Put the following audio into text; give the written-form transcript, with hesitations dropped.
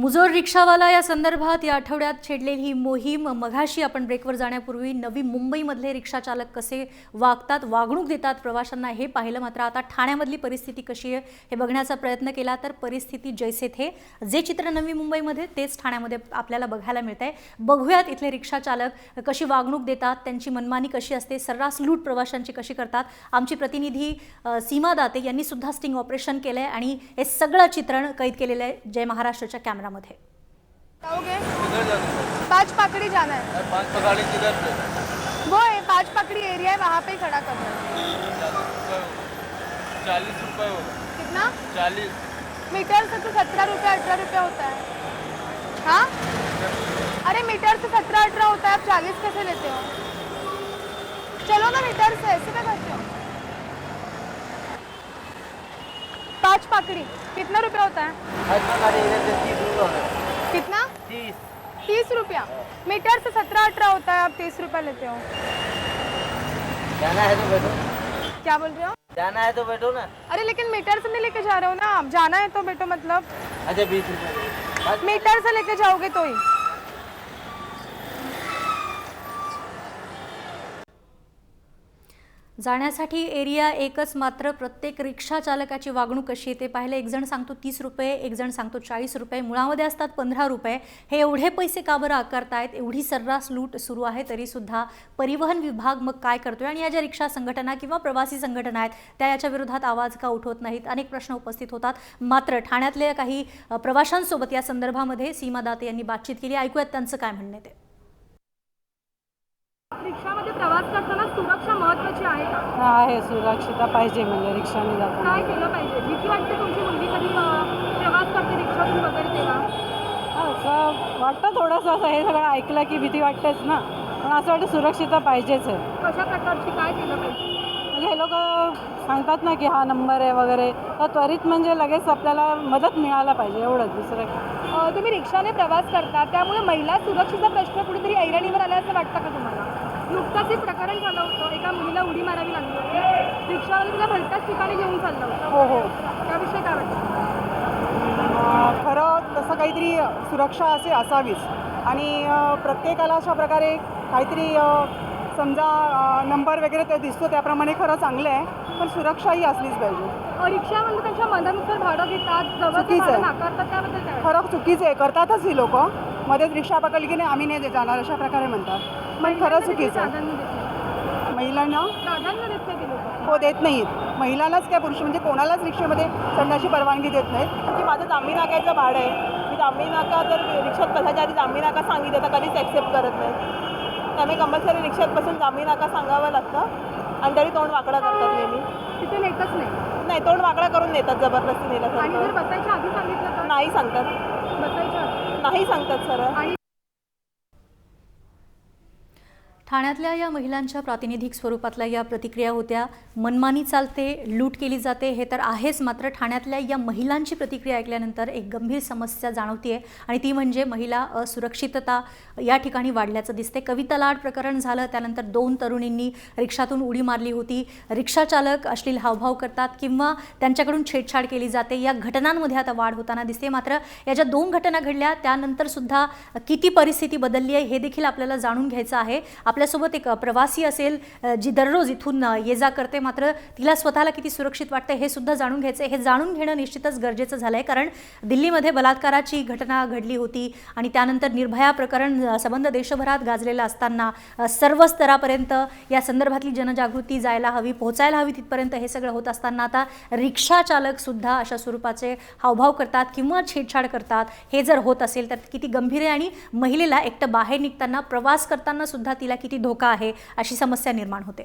मुजोर रिक्षावाला या संदर्भात या आठवड्यात छेडलेली ही मोहीम मघाशी आपण ब्रेकवर जाण्यापूर्वी नवी मुंबईमधले रिक्षा चालक कसे वागतात, वागणूक देतात प्रवाशांना हे पाहिलं. मात्र आता ठाण्यामधली परिस्थिती कशी आहे हे बघण्याचा प्रयत्न केला तर परिस्थिती जैसे थे जे चित्र नवी मुंबईमध्ये तेच ठाण्यामध्ये आपल्याला बघायला मिळतंय. बघूयात इथले रिक्षा चालक कशी वागणूक देतात, त्यांची मनमानी कशी असते, सर्रास लूट प्रवाशांची कशी करतात. आमची प्रतिनिधी सीमा दाते यांनी सुद्धा स्टिंग ऑपरेशन केलंय आणि हे सगळं चित्रण कैद केलेलं आहे जय महाराष्ट्रच्या कॅमेरा मध्ये. पांच पकड़ी जाना है। पांच पकड़ी किधर पे? वो है पांच पकड़ी एरिया है, वहाँ पे खड़ा करना है। 40 रुपये होगा। कितना? 40 मीटर से तो 17 रुपये 18 रुपये होता है। हाँ, अरे मीटर से 17-18 होता है, आप 40 कैसे लेते हो? चलो ना मीटर से, ऐसे क्या करते हो? पांच पकड़ी कितना रुपया होता है? कितना? 30 रुपया। मीटर से 17-18 होता है, आप 30 रुपया लेते हो। जाना है तो बैठो। क्या बोल रहे हो? जाना है तो बैठो ना। अरे लेकिन मीटर से नहीं लेके जा रहे हो ना आप, जाना है तो बैठो मतलब। अच्छा 20 रुपये मीटर से लेके जाओगे तो ही। जाण्यासाठी एरिया एकच, मात्र प्रत्येक रिक्षा चालकाची वागणूक कशी येते पाहिले. एक जण सांगतो 30 रुपये, एक जण सांगतो 40 रुपये, मुळामध्ये असतात 15 रुपये. हे एवढे पैसे का बरं आकारतायत? एवढी सर्रास लूट सुरू आहे तरी सुद्धा परिवहन विभाग मग काय करतोय आणि या ज्या रिक्षा संघटना किंवा प्रवासी संघटना आहेत त्या याच्या विरोधात आवाज का उठवत नाहीत? अनेक प्रश्न उपस्थित होतात. मात्र ठाण्यातल्या काही प्रवाशांसोबत या संदर्भामध्ये सीमा दाते यांनी बातचीत केली. ऐकूयात त्यांचं काय म्हणणं ते. रिक्षामध्ये प्रवास करताना सुरक्षा महत्त्वाची आहे का? आहे, सुरक्षितता पाहिजे म्हणजे रिक्षाने जाताना. काय केलं पाहिजे? भीती वाटते तुमची मुलगी कधी प्रवास करते रिक्षातून वगैरे तेव्हा? असं वाटतं थोडंसं, असं हे सगळं ऐकलं की भीती वाटतेच ना, पण असं वाटतं सुरक्षितता पाहिजेच आहे. कशा प्रकारची काय केलं पाहिजे? म्हणजे हे लोक सांगतात ना की हा नंबर आहे वगैरे, तर त्वरित म्हणजे लगेच आपल्याला मदत मिळायला पाहिजे, एवढंच, दुसरं काय. तुम्ही रिक्षाने प्रवास करता त्यामुळे महिला सुरक्षेचा प्रश्न कुठेतरी ऐरणीवर आला असं वाटतं का तुम्हाला? नुकताच एक प्रकरण झालं होतं, एका मुलीला उडी मारावी लागली होती, रिक्षावाला तिला भलत्याच ठिकाणी घेऊन चाललं होतं. हो हो, त्याविषयी काय वाटतं? खरं तसं काहीतरी सुरक्षा असावीच आणि प्रत्येकाला अशा प्रकारे काहीतरी समजा नंबर वगैरे ते दिसतो त्याप्रमाणे खरं चांगलं आहे, पण सुरक्षाही असलीच पाहिजे. रिक्षावाले त्यांच्या मनानुसार भाडं घेतात, चुकीचं आहे. नाकारतात, त्याबद्दल काय? खरं चुकीचं आहे, करतातच ही लोक. मध्येच रिक्षा पकडली की नाही आम्ही नाही जाणार अशा प्रकारे म्हणतात, पण खरं चुकीचं आहे. महिलांना प्राधान्य देत नाही ते लोक. हो, देत नाहीत. महिलांनाच काय, पुरुष म्हणजे कोणालाच रिक्षेमध्ये चढण्याची परवानगी देत नाहीत. की माझं जांभी नाक्याचं भाडं आहे, मी जांभी नाका जर रिक्षात बसायच्या आधी जांभी नाका सांगितलं तर कधीच ॲक्सेप्ट करत नाही. त्यामुळे कंपल्सरी रिक्षात बसून जांभी नाका सांगावं लागतं आणि तरी तोंड वाकडा करतात नेहमी. तिथे नेतच नाही, तोंड वाकडा करून नेतात जबरदस्ती आणि जर नेल्यासारखं. बसायच्या आधी सांगितलं तर? नाही सांगतात, बसायच्या आधी नाही सांगतात सरळ. ठाण्यातल्या या महिलांच्या प्रातिनिधिक स्वरूपातल्या या प्रतिक्रिया होत्या. मनमानी चालते, लूट केली जाते हे तर आहेच, मात्र ठाण्यातल्या या महिलांची प्रतिक्रिया ऐकल्यानंतर एक गंभीर समस्या जाणवतीये आणि ती म्हणजे महिला असुरक्षितता या ठिकाणी वाढल्याचं दिसते. कविता लाड प्रकरण झालं, त्यानंतर 2 तरुणींनी रिक्षातून उडी मारली होती. रिक्षा चालक अश्लील हावभाव करतात किंवा त्यांच्याकडून छेडछाड केली जाते. या घटनांमध्ये आता वाढ होताना दिसते. मात्र या ज्या 2 घटना घडल्या त्यानंतर सुद्धा किती परिस्थिती बदलली आहे हे देखील आपल्याला जाणून घ्यायचं आहे. आपल्यासोबत एक प्रवासी असेल जी दररोज इथून ये जा करते, मात्र तिला स्वतःला किती सुरक्षित वाटते हे सुद्धा जाणून घ्यायचं. हे जाणून घेणं निश्चितच गरजेचं झालं आहे, कारण दिल्लीमध्ये बलात्काराची घटना घडली होती आणि त्यानंतर निर्भया प्रकरण संबंध देशभरात गाजलेलं असताना सर्व स्तरापर्यंत या संदर्भातली जनजागृती जायला हवी, पोहोचायला हवी, तिथपर्यंत हे सगळं होत असताना आता रिक्षा चालक सुद्धा अशा स्वरूपाचे हावभाव करतात किंवा छेडछाड करतात. हे जर होत असेल तर किती गंभीर आहे आणि महिलेला एकटं बाहेर निघताना, प्रवास करताना सुद्धा तिला किती धोका आहे अशी समस्या निर्माण होते.